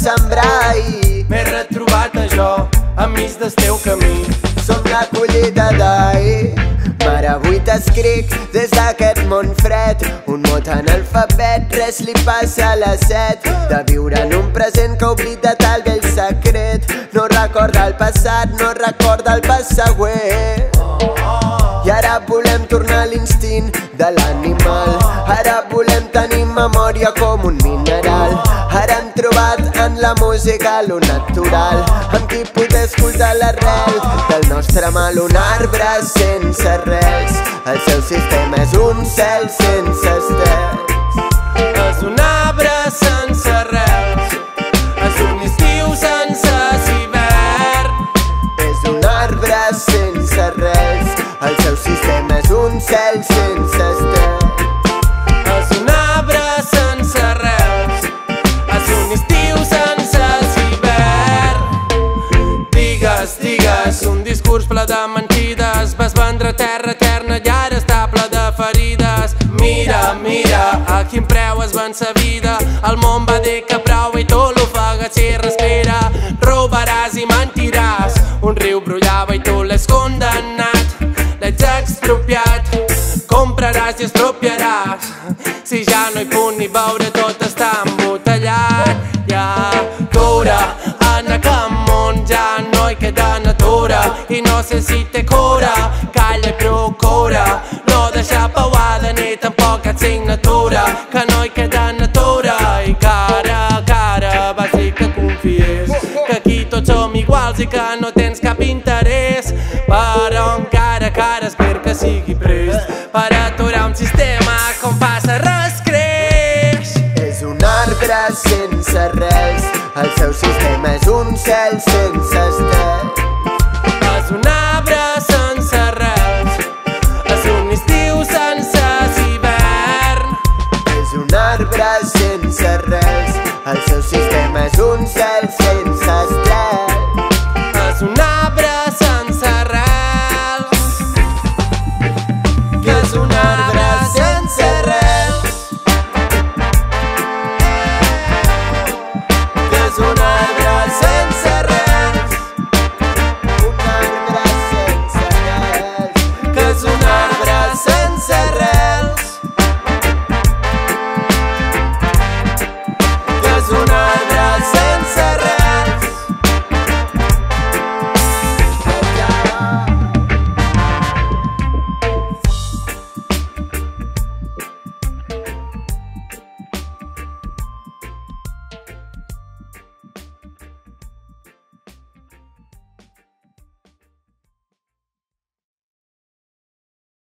sembrar i m'he retrobat a jo enmig del teu camí. som la collita d'ahir. Mare, avui t'escric des d'aquest món fred, un mot analfabet, res li passa a la set de viure en un present que oblida tal vell secret. No recorda el passat, no recorda el pas següent. I ara volem tornar a l'instint de l'animal, ara volem tenir memòria com un mineral. Ara hem trobat en la música lo natural, amb qui poder escoltar l'arrel del nostre mal. Un arbre sense arrels, el seu sistema és un cel sense estels. És un arbre sense arrels, és un estiu sense hivern. És un arbre sense arrels, el seu sistema és un cel sense estels. És un arbre sense arrels, és un estiu sense hivern. Digues, digues, un discurs ple de mentides, vas vendre terra eterna i ara està ple de ferides. Mira, mira, a quin preu es ven sa vida, el món va dir que prou i tu l'ofegues si respira. Robaràs i mentiràs, un riu brollava i tu l'has condemnat, l'has expropiat. Compraràs i estropiaràs, si ja no hi puc ni veure, tot està embotellat. Ja cura, en aquest món ja no hi queda natura, i no sé si té cura, calla i procura no deixar pauada ni tampoc cap signatura, que no hi queda natura. I cara a cara vas dir que confies, que aquí tots som iguals i que no tens cap interès, però encara cara espero que sigui prest per aturar un sistema com passa res creix. És un arbre sense arrels, el seu sistema és un cel sense estels.